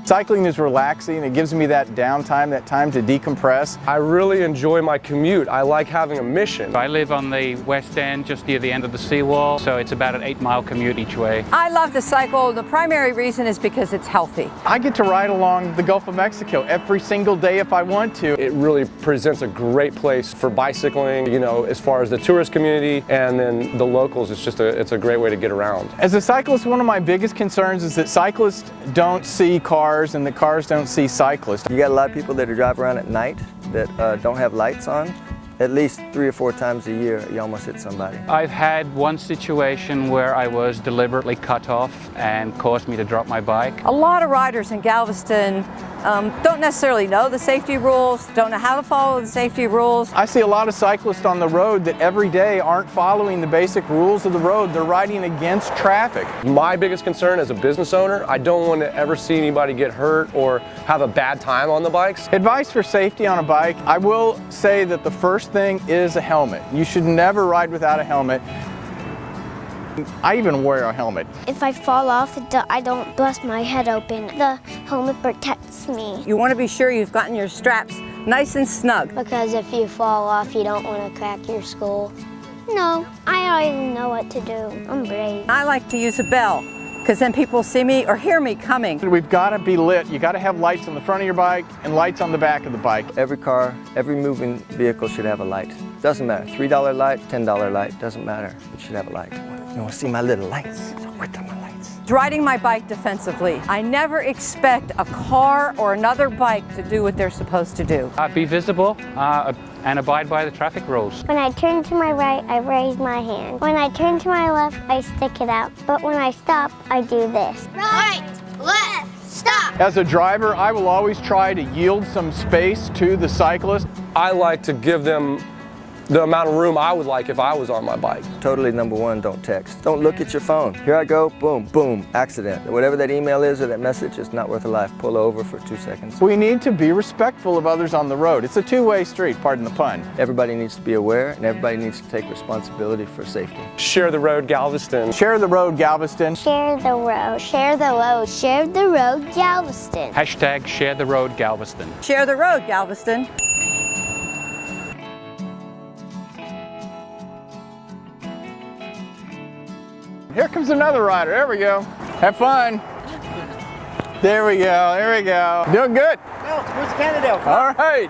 Cycling is relaxing. It gives me that downtime, that time to decompress. I really enjoy my commute. I like having a mission. I live on the west end, just near the end of the seawall, so it's about an 8-mile commute each way. I love to cycle. The primary reason is because it's healthy. I get to ride along the Gulf of Mexico every single day if I want to. It really presents a great place for bicycling, you know, as far as the tourist community and then the locals. It's a great way to get around. As a cyclist, one of my biggest concerns is that cyclists don't see cars and that cars don't see cyclists. You got a lot of people that are driving around at night that don't have lights on. At least 3 or 4 times a year, you almost hit somebody. I've had one situation where I was deliberately cut off and caused me to drop my bike. A lot of riders in Galveston don't necessarily know the safety rules, don't know how to follow the safety rules. I see a lot of cyclists on the road that every day aren't following the basic rules of the road. They're riding against traffic. My biggest concern as a business owner, I don't want to ever see anybody get hurt or have a bad time on the bikes. Advice for safety on a bike, I will say that the first thing is a helmet. You should never ride without a helmet. I even wear a helmet. If I fall off, I don't bust my head open. The helmet protects me. You want to be sure you've gotten your straps nice and snug. Because if you fall off, you don't want to crack your skull. No, I don't even know what to do. I'm brave. I like to use a bell, because then people see me or hear me coming. We've got to be lit. You got to have lights on the front of your bike and lights on the back of the bike. Every car, every moving vehicle should have a light. Doesn't matter, $3 light, $10 light, doesn't matter. It should have a light. You want to see my little lights? So where are my lights? Riding my bike defensively. I never expect a car or another bike to do what they're supposed to do. Be visible and abide by the traffic rules. When I turn to my right, I raise my hand. When I turn to my left, I stick it out. But when I stop, I do this. Right, left, stop. As a driver, I will always try to yield some space to the cyclist. I like to give them the amount of room I would like if I was on my bike. Totally number one, don't text. Don't look at your phone. Here I go, boom, boom, accident. Whatever that email is or that message is not worth a life. Pull over for 2 seconds. We need to be respectful of others on the road. It's a two-way street, pardon the pun. Everybody needs to be aware and everybody needs to take responsibility for safety. Share the road, Galveston. Share the road, Galveston. Share the road, share the road, share the road, Galveston. Hashtag share the road, Galveston. Share the road, Galveston. Here comes another rider. There we go. Have fun. There we go. There we go. Doing good. No, where's Canada? All right.